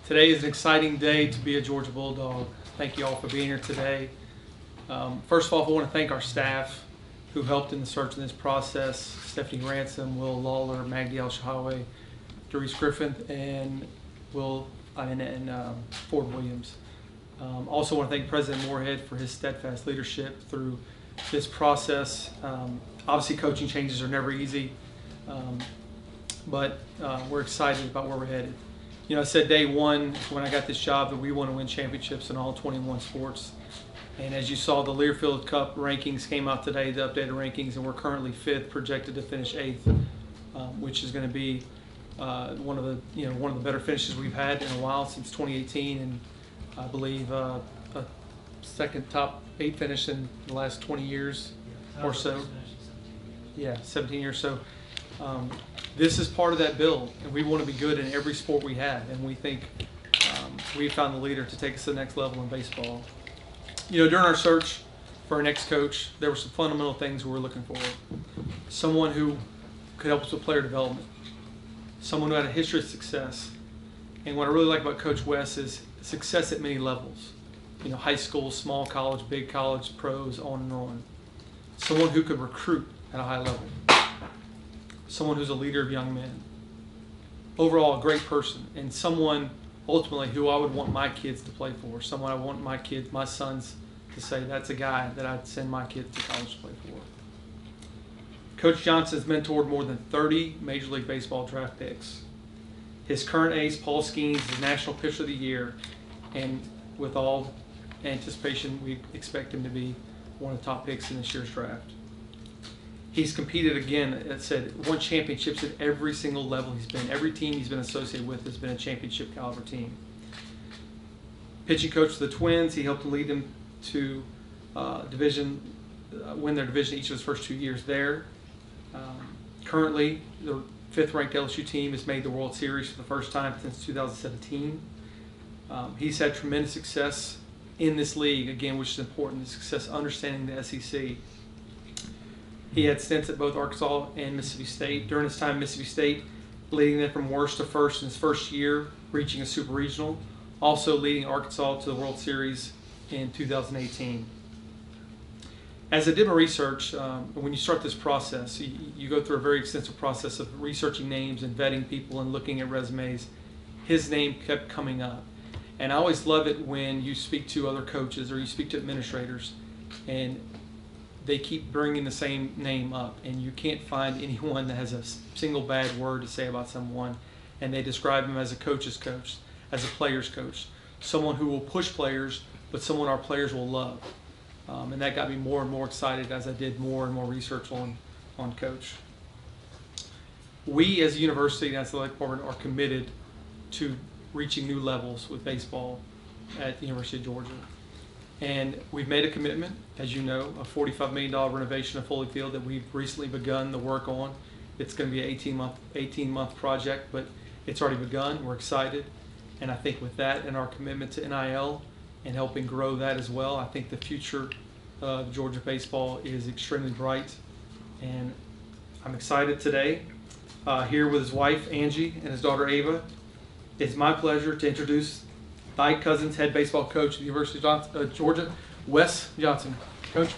Today is an exciting day to be a Georgia Bulldog. Thank you all for being here today. First of all, I want to thank our staff who helped in the search in this process. Stephanie Ransom, Will Lawler, Magdi El-Shahawi, Doris Griffin, and Ford Williams. Also want to thank President Moorhead for his steadfast leadership through this process. Obviously, coaching changes are never easy, but we're excited about where we're headed. You know, I said day one when I got this job that we want to win championships in all 21 sports. And as you saw, the Learfield Cup rankings came out today, the updated rankings, and we're currently 5th, projected to finish 8th, which is going to be one of the better finishes we've had in a while, since 2018, and I believe a second top 8 finish in the last 20 years or so. Yeah, 17 years. So this is part of that build, and we want to be good in every sport we have, and we think we found the leader to take us to the next level in baseball. You know, during our search for our next coach, there were some fundamental things we were looking for. Someone who could help us with player development, someone who had a history of success, and what I really like about Coach Wes is success at many levels. You know, high school, small college, big college, pros, on and on. Someone who could recruit at a high level. Someone who's a leader of young men. Overall, a great person, and someone ultimately who I would want my kids to play for. Someone I want my kids, my sons, to say that's a guy that I'd send my kids to college to play for. Coach Johnson has mentored more than 30 Major League Baseball draft picks. His current ace, Paul Skeens, is National Pitcher of the Year, and with all anticipation, we expect him to be one of the top picks in this year's draft. He's competed again, as I said, won championships at every single level he's been. Every team he's been associated with has been a championship caliber team. Pitching coach for the Twins, he helped lead them to win their division each of his first 2 years there. Currently, the 5th ranked LSU team has made the World Series for the first time since 2017. He's had tremendous success in this league, again, which is important, the success understanding the SEC. He had stints at both Arkansas and Mississippi State. During his time at Mississippi State, leading them from worst to first in his first year, reaching a super regional. Also leading Arkansas to the World Series in 2018. As I did my research, when you start this process, you go through a very extensive process of researching names and vetting people and looking at resumes. His name kept coming up. And I always love it when you speak to other coaches or you speak to administrators and they keep bringing the same name up, and you can't find anyone that has a single bad word to say about someone, and they describe him as a coach's coach, as a player's coach, someone who will push players, but someone our players will love. And that got me more and more excited as I did more and more research on Coach. We as a university and as the athletic department are committed to reaching new levels with baseball at the University of Georgia. And we've made a commitment, as you know, a $45 million renovation of Foley Field that we've recently begun the work on. It's going to be an 18-month project, but it's already begun. We're excited. And I think with that and our commitment to NIL and helping grow that as well, I think the future of Georgia baseball is extremely bright. And I'm excited today, here with his wife, Angie, and his daughter, Ava. It's my pleasure to introduce thy cousin's head baseball coach at the University of Georgia, Wes Johnson. Coach.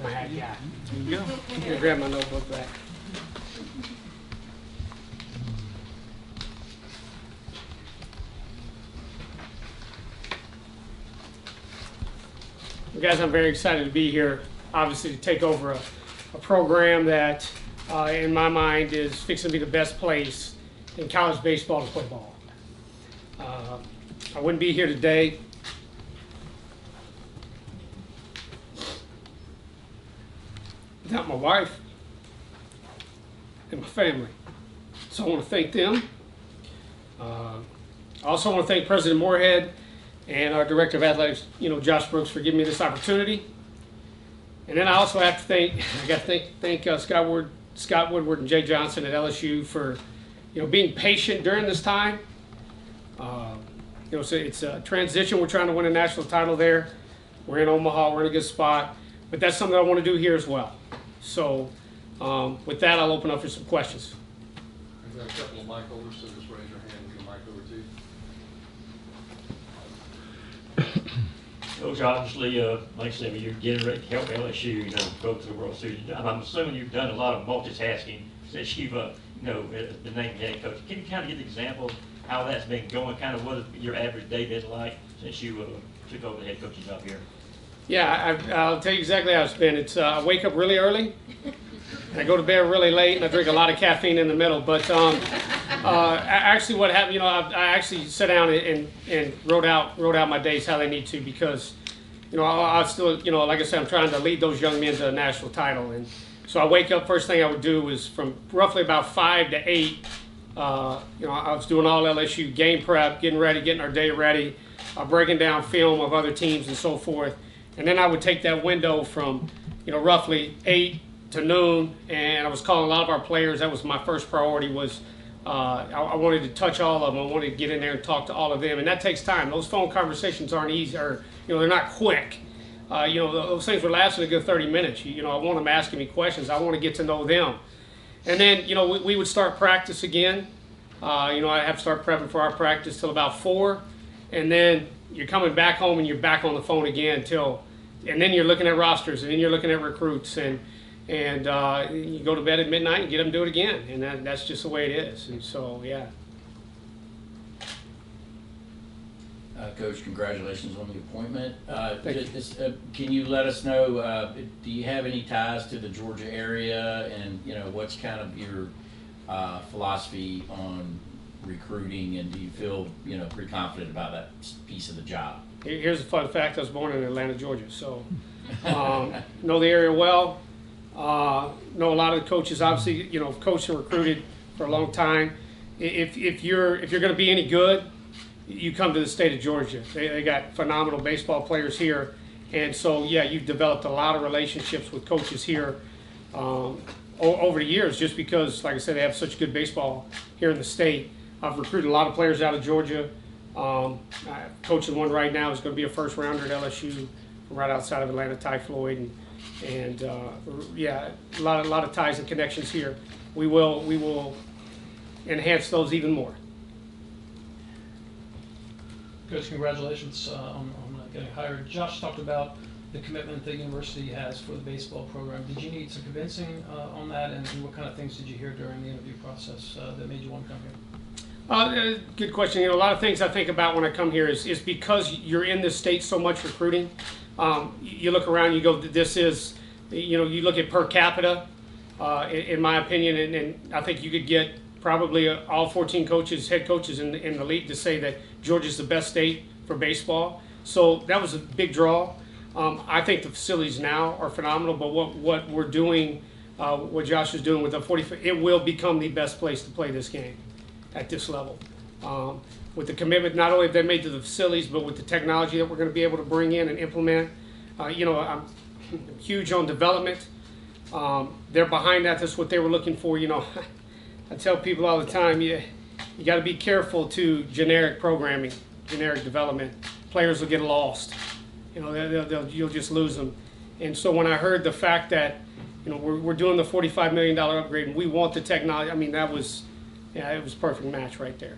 My hat guy. There you go. I'm going to grab my notebook back. Guys, I'm very excited to be here, obviously, to take over a program that, in my mind, is fixing to be the best place in college baseball to play ball. I wouldn't be here today without my wife and my family. So I want to thank them. I also want to thank President Moorhead and our Director of Athletics, Josh Brooks, for giving me this opportunity. And then I also have to thank Scott Woodward and Jay Johnson at LSU for, being patient during this time. So it's a transition. We're trying to win a national title there. We're in Omaha. We're in a good spot. But that's something I want to do here as well. So with that, I'll open up for some questions. We've got a couple of mic holders, so just raise your hand and get a mic over to you. Coach, obviously, like I said, when you're getting ready to help LSU, go to the World Series, I'm assuming you've done a lot of multitasking since you've, been named head coach. Can you kind of give an example of how that's been going, kind of what your average day been like since you took over the head coaching job here? Yeah, I'll tell you exactly how it's been. It's I wake up really early, and I go to bed really late, and I drink a lot of caffeine in the middle. But actually, what happened, I actually sat down and wrote out my days how they need to, because I still, like I said, I'm trying to lead those young men to a national title. And so I wake up, first thing I would do was from roughly about 5 to 8. I was doing all LSU game prep, getting ready, getting our day ready, breaking down film of other teams and so forth. And then I would take that window from, roughly 8 to noon, and I was calling a lot of our players. That was my first priority. Was I wanted to touch all of them. I wanted to get in there and talk to all of them, and that takes time. Those phone conversations aren't easy, or they're not quick. Those things would last a good 30 minutes. I want them asking me questions. I want to get to know them, and then we would start practice again. I have to start prepping for our practice till about 4, and then you're coming back home and you're back on the phone again and then you're looking at rosters, and then you're looking at recruits, and you go to bed at midnight and get them to do it again, and that's just the way it is. And so, yeah. Coach, congratulations on the appointment. Thank you. Can you let us know, do you have any ties to the Georgia area, and what's kind of your philosophy on recruiting, and do you feel pretty confident about that piece of the job? Here's a fun fact. I was born in Atlanta, Georgia, so know the area well. Know a lot of the coaches. Obviously, coached and recruited for a long time. If you're going to be any good, you come to the state of Georgia. They got phenomenal baseball players here, and so yeah, you've developed a lot of relationships with coaches here over the years, just because, like I said, they have such good baseball here in the state. I've recruited a lot of players out of Georgia. I'm coaching one right now who's going to be a first rounder at LSU, right outside of Atlanta, Ty Floyd, and yeah, a lot of ties and connections here. We will enhance those even more. Coach, congratulations on getting hired. Josh talked about the commitment the university has for the baseball program. Did you need some convincing on that, and what kind of things did you hear during the interview process that made you want to come here? Good question. A lot of things I think about when I come here is because you're in this state so much recruiting. You look around, you go, this is, you look at per capita, in my opinion, and I think you could get probably all 14 coaches, head coaches in the league to say that Georgia's the best state for baseball. So that was a big draw. I think the facilities now are phenomenal, but what we're doing, what Josh is doing with the 40, it will become the best place to play this game at this level. With the commitment not only have they made to the facilities, but with the technology that we're going to be able to bring in and implement. I'm huge on development. They're behind that. That's what they were looking for. I tell people all the time, you got to be careful to generic programming, generic development. Players will get lost. You'll just lose them. And so when I heard the fact that we're doing the $45 million upgrade and we want the technology, I mean, it was a perfect match right there.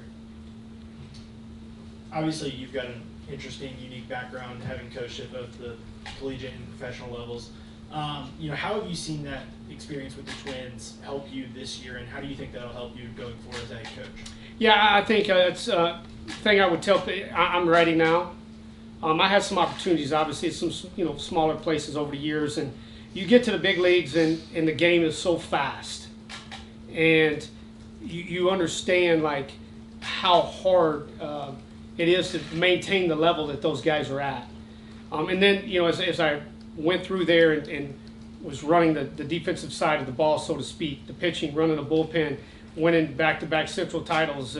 Obviously, you've got an interesting, unique background, having coached at both the collegiate and professional levels. How have you seen that experience with the Twins help you this year, and how do you think that'll help you going forward as a head coach? Yeah, I think it's a thing I would tell people. I'm ready now. I had some opportunities, obviously, at some smaller places over the years, and you get to the big leagues, and the game is so fast, and you understand like how hard it is to maintain the level that those guys are at. And then as I went through there and was running the defensive side of the ball, so to speak, the pitching, running the bullpen, winning back-to-back Central titles,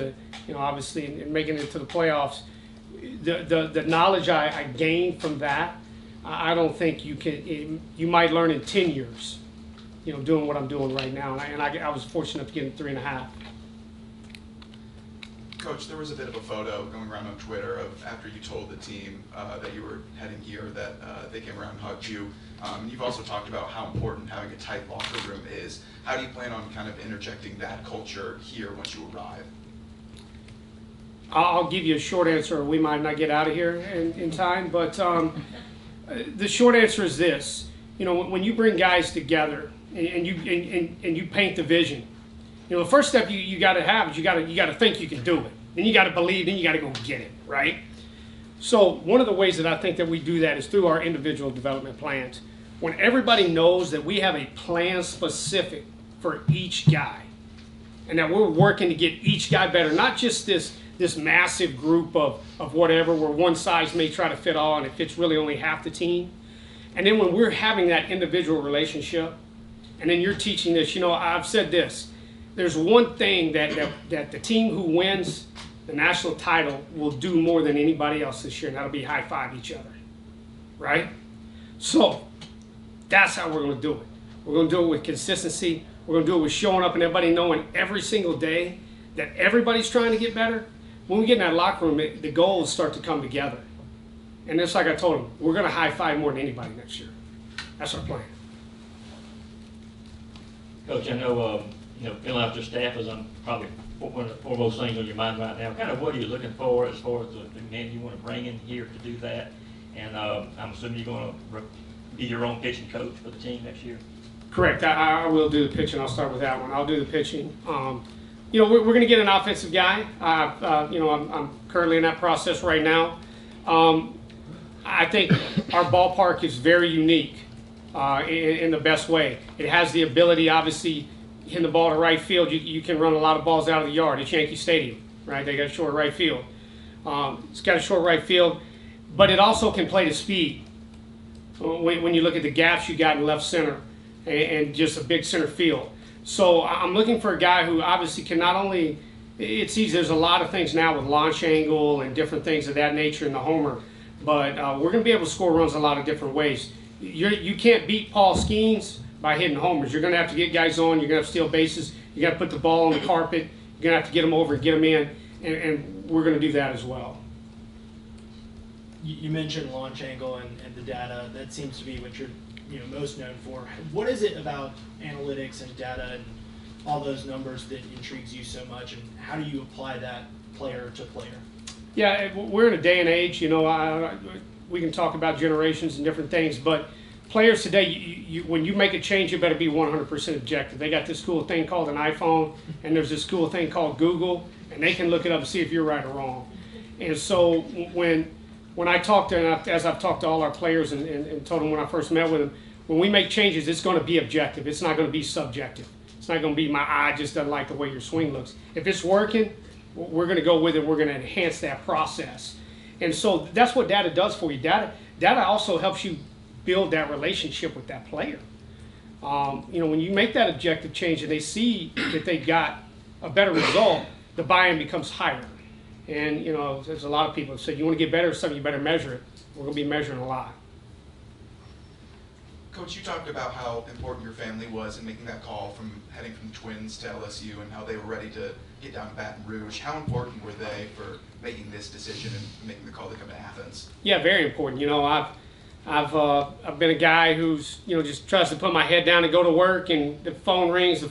obviously, and making it to the playoffs. The knowledge I gained from that, I don't think you might learn in 10 years, doing what I'm doing right now. And I was fortunate to get in 3.5. Coach, there was a bit of a photo going around on Twitter of after you told the team that you were heading here that they came around and hugged you. You've also talked about how important having a tight locker room is. How do you plan on kind of interjecting that culture here once you arrive? I'll give you a short answer. We might not get out of here in time, but the short answer is this. You know, when you bring guys together and you paint the vision, you know, the first step you got to have is you got to think you can do it. Then you got to believe. Then you got to go get it, right? So one of the ways that I think that we do that is through our individual development plans. When everybody knows that we have a plan specific for each guy, and that we're working to get each guy better, not just this massive group of whatever, where one size may try to fit all and it fits really only half the team. And then when we're having that individual relationship, and then you're teaching this, you know, I've said this, there's one thing that the team who wins the national title will do more than anybody else this year, and that'll be high five each other, right? So that's how we're going to do it. We're going to do it with consistency. We're going to do it with showing up and everybody knowing every single day that everybody's trying to get better. When we get in that locker room, the goals start to come together. And just like I told them, we're going to high five more than anybody next year. That's our plan. Coach, I know, filling out your staff is probably one of the foremost things on your mind right now. Kind of what are you looking for as far as the men you want to bring in here to do that? And I'm assuming you're going to be your own pitching coach for the team next year? Correct. I will do the pitching. I'll start with that one. I'll do the pitching. You know, we're going to get an offensive guy. I'm currently in that process right now. I think our ballpark is very unique in the best way. It has the ability, obviously, hitting the ball to right field. You can run a lot of balls out of the yard. It's Yankee Stadium, right? They got a short right field. It's got a short right field, but it also can play to speed. When you look at the gaps you got in left center and just a big center field. So I'm looking for a guy who obviously can not only, it's easy, there's a lot of things now with launch angle and different things of that nature in the homer, but we're going to be able to score runs a lot of different ways. You can't beat Paul Skeens by hitting homers. You're going to have to get guys on, you're going to have to steal bases, you got to put the ball on the carpet, you're going to have to get them over and get them in, and we're going to do that as well. You mentioned launch angle and the data. That seems to be what you're most known for. What is it about analytics and data and all those numbers that intrigues you so much, and how do you apply that player to player? Yeah, we're in a day and age, we can talk about generations and different things, but players today, when you make a change, you better be 100% objective. They got this cool thing called an iPhone, and there's this cool thing called Google, and they can look it up and see if you're right or wrong. And so when I talk to, and as I've talked to all our players and told them when I first met with them, when we make changes, it's going to be objective. It's not going to be subjective. It's not going to be my eye just doesn't like the way your swing looks. If it's working, we're going to go with it. We're going to enhance that process. And so that's what data does for you. Data also helps you build that relationship with that player. When you make that objective change and they see that they got a better result, the buy-in becomes higher. And there's a lot of people that say you want to get better at something, you better measure it. We're going to be measuring a lot. Coach, you talked about how important your family was in making that call from heading from the Twins to LSU and how they were ready to get down to Baton Rouge. How important were they for making this decision and making the call to come to Athens? Yeah, very important. I've been a guy who's just tries to put my head down and go to work, and the phone rings,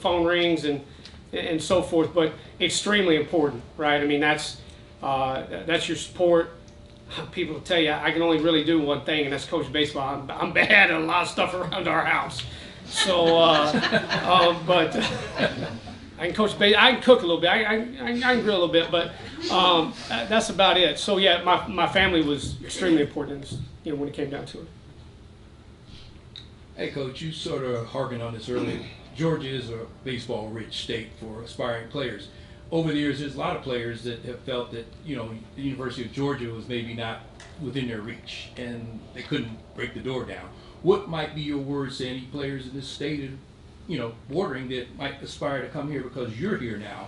and so forth. But extremely important, right? I mean, that's your support. People will tell you I can only really do one thing, and that's coach baseball. I'm bad at a lot of stuff around our house. So, but I can coach baseball. I can cook a little bit. I can grill a little bit, but that's about it. So yeah, my family was extremely important, when it came down to it. Hey, Coach, you sort of harkened on this earlier. Georgia is a baseball-rich state for aspiring players. Over the years, there's a lot of players that have felt that, the University of Georgia was maybe not within their reach and they couldn't break the door down. What might be your words to any players in this state, bordering that might aspire to come here because you're here now?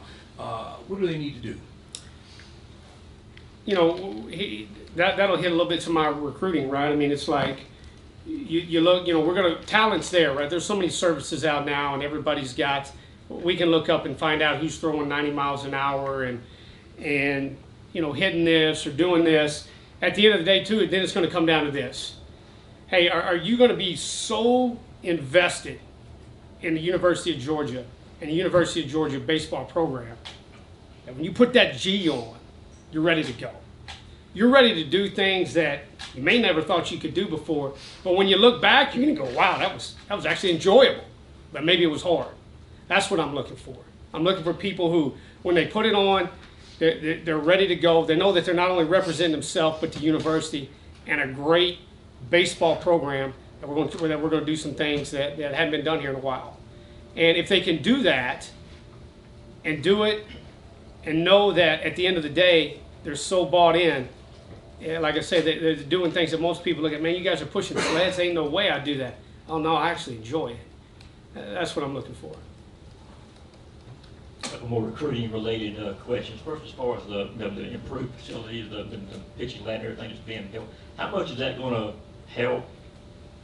What do they need to do? That'll hit a little bit to my recruiting, right? I mean, it's like you look, talent's there, right? There's so many services out now, and everybody's got. We can look up and find out who's throwing 90 miles an hour, and and hitting this or doing this. At the end of the day, too, then it's going to come down to this: hey, are you going to be so invested in the University of Georgia and the University of Georgia baseball program that when you put that G on, you're ready to go? You're ready to do things that you may never thought you could do before, but when you look back, you're gonna go, wow, that was actually enjoyable, but maybe it was hard. That's what I'm looking for. I'm looking for people who, when they put it on, they're ready to go. They know that they're not only representing themselves, but the university and a great baseball program that we're going to do some things that haven't been done here in a while. And if they can do that and do it and know that at the end of the day, they're so bought in, and like I said, they're doing things that most people look at, man, you guys are pushing sleds, ain't no way I'd do that. Oh no, I actually enjoy it. That's what I'm looking for. A couple more recruiting related questions. First, as far as the improved facilities, the pitching ladder, everything that's being built, how much is that going to help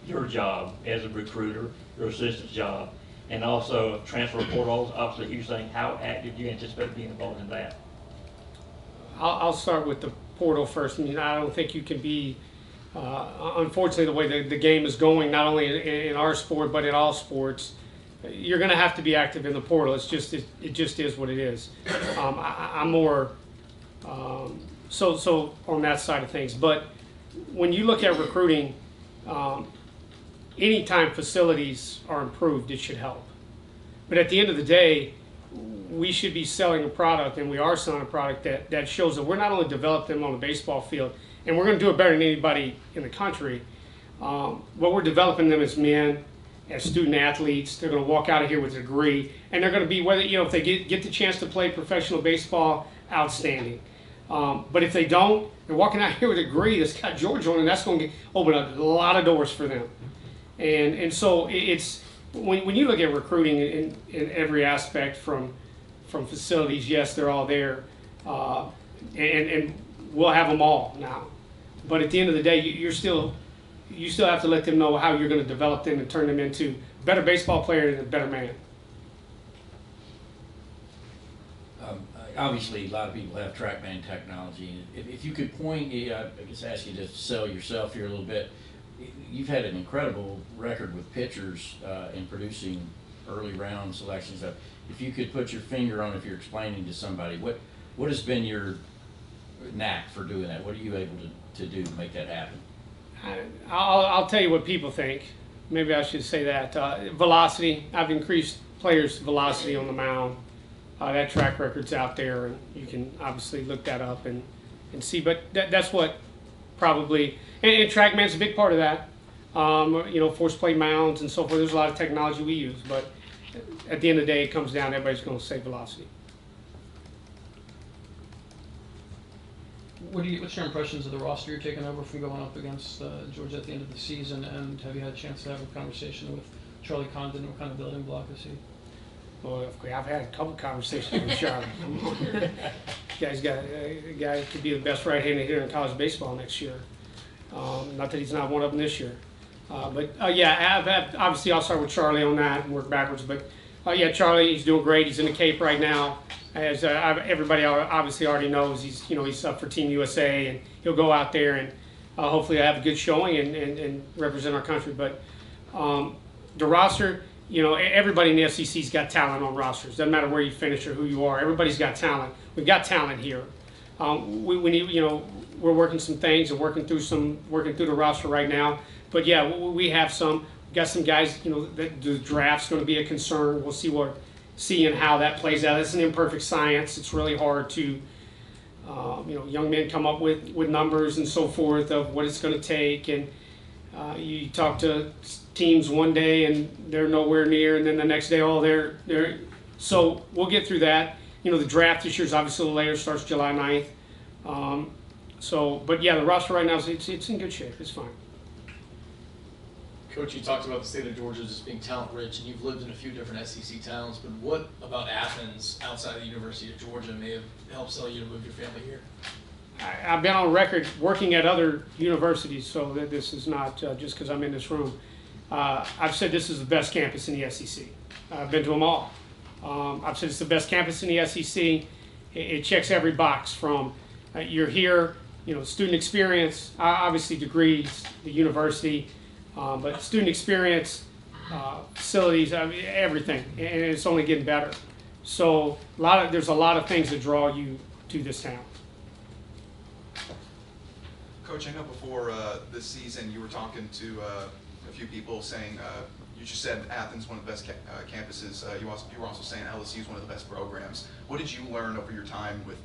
your job as a recruiter, your assistant's job, and also transfer portals? Obviously, you're saying how active do you anticipate being involved in that? I'll start with the portal first. I mean, I don't think you can be, unfortunately, the way the game is going, not only in our sport but in all sports, you're going to have to be active in the portal. It just is what it is. I'm more so on that side of things. But when you look at recruiting, anytime facilities are improved, it should help. But at the end of the day, we should be selling a product, and we are selling a product that shows that we're not only developing them on the baseball field, and we're going to do it better than anybody in the country, but we're developing them as men, as student athletes. They're going to walk out of here with a degree, and they're going to be, whether if they get the chance to play professional baseball, outstanding. But if they don't, they're walking out here with a degree that's got Georgia on it, and that's going to open a lot of doors for them. And so it's when you look at recruiting in every aspect from facilities, yes, they're all there, and we'll have them all now. But at the end of the day, you still have to let them know how you're going to develop them and turn them into a better baseball player and a better man. Obviously, a lot of people have TrackMan technology. If you could point, I just ask you to sell yourself here a little bit. You've had an incredible record with pitchers in producing early round selections. If you could put your finger on, if you're explaining to somebody, what has been your knack for doing that? What are you able to do to make that happen? I'll tell you what people think. Maybe I should say that. Velocity. I've increased players' velocity on the mound. That track record's out there, and you can obviously look that up and see. But that's what probably, and TrackMan's a big part of that. Force play mounds and so forth. There's a lot of technology we use, but at the end of the day, it comes down to everybody's going to say velocity. What's your impressions of the roster you're taking over from going up against Georgia at the end of the season? And have you had a chance to have a conversation with Charlie Condon? What kind of building block is he? Well, I've had a couple conversations with Charlie. Guy could be the best right-hander here in college baseball next year. Not that he's not one of them this year. Obviously I'll start with Charlie on that and work backwards. But Charlie, he's doing great. He's in the Cape right now. As everybody obviously already knows, he's up for Team USA, and he'll go out there and hopefully have a good showing and represent our country. But the roster, everybody in the SEC's got talent on rosters. Doesn't matter where you finish or who you are. Everybody's got talent. We've got talent here. We need, we're working some things and working through the roster right now. But yeah, we have some. We've got some guys. That the draft's going to be a concern. We'll see how that plays out. It's an imperfect science. It's really hard to, young men come up with numbers and so forth of what it's going to take. And you talk to teams one day and they're nowhere near, and then the next day, they're. So we'll get through that. The draft this year is obviously a little later, starts July 9th. But yeah, the roster right now it's in good shape. It's fine. Coach, you talked about the state of Georgia just being talent rich, and you've lived in a few different SEC towns, but what about Athens outside of the University of Georgia may have helped sell you to move your family here? I've been on record working at other universities, so that this is not just because I'm in this room. I've said this is the best campus in the SEC. I've been to them all. I've said it's the best campus in the SEC. It checks every box from you're here, student experience, obviously degrees, the university, but student experience, facilities, I mean, everything, and it's only getting better. So there's a lot of things that draw you to this town. Coach, I know before this season you were talking to a few people saying, you just said Athens one of the best campuses. You were also saying LSU is one of the best programs. What did you learn over your time with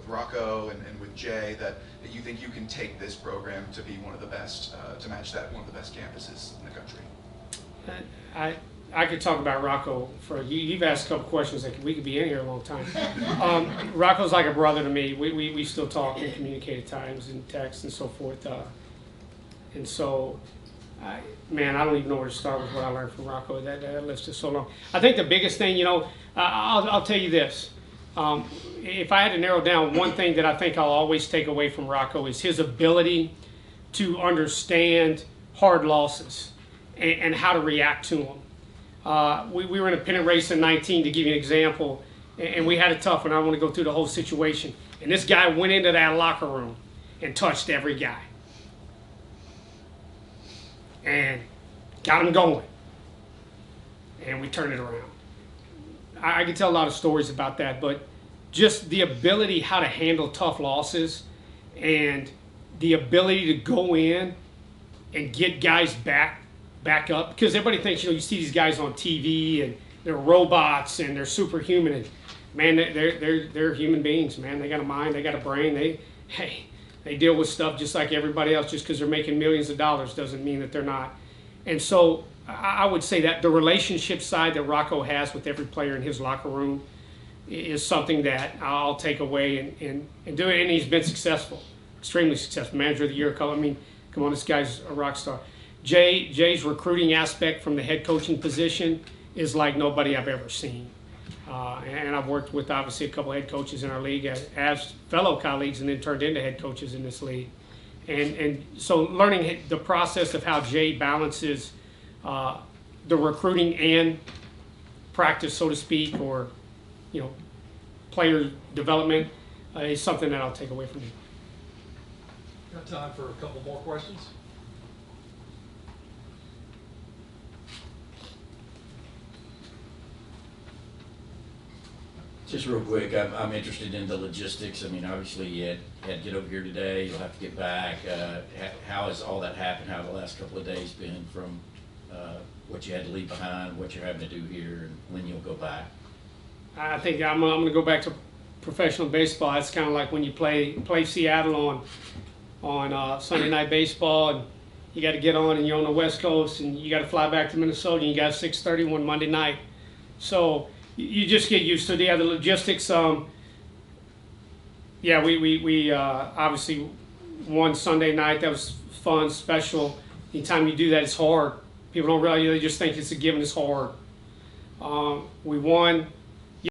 Rocco and with Jay that you think you can take this program to be one of the best, to match that one of the best campuses in the country? I could talk about Rocco for you've asked a couple questions that we could be in here a long time. Rocco's like a brother to me. We still talk and communicate at times in text and so forth. And so, man, I don't even know where to start with what I learned from Rocco. That list is so long. I think the biggest thing, I'll tell you this. If I had to narrow down one thing that I think I'll always take away from Rocco is his ability to understand hard losses and how to react to them. We were in a pennant race in 19, to give you an example, and we had it tough, and I want to go through the whole situation. And this guy went into that locker room and touched every guy. And got him going. And we turned it around. I could tell a lot of stories about that, but just the ability how to handle tough losses and the ability to go in and get guys back up, because everybody thinks, you see these guys on TV and they're robots and they're superhuman, and man, they're human beings, man. They got a mind, they got a brain, they deal with stuff just like everybody else. Just because they're making millions of dollars doesn't mean that they're not. And so I would say that the relationship side that Rocco has with every player in his locker room is something that I'll take away and do it. And he's been successful, extremely successful. Manager of the year. I mean, come on, this guy's a rock star. Jay's recruiting aspect from the head coaching position is like nobody I've ever seen. And I've worked with, obviously, a couple of head coaches in our league as fellow colleagues and then turned into head coaches in this league. And so learning the process of how Jay balances the recruiting and practice, so to speak, or, player development is something that I'll take away from him. Got time for a couple more questions? Just real quick, I'm interested in the logistics. I mean, obviously you had to get over here today, you'll have to get back. How has all that happened? How have the last couple of days been from what you had to leave behind, what you're having to do here, and when you'll go back? I think I'm going to go back to professional baseball. It's kind of like when you play Seattle on Sunday night baseball, and you got to get on, and you're on the West Coast, and you got to fly back to Minnesota, and you got 6:30 one Monday night. So you just get used to the logistics. We obviously won Sunday night. That was fun, special. Anytime you do that, it's hard. People don't realize, they just think it's a given. It's hard. We won.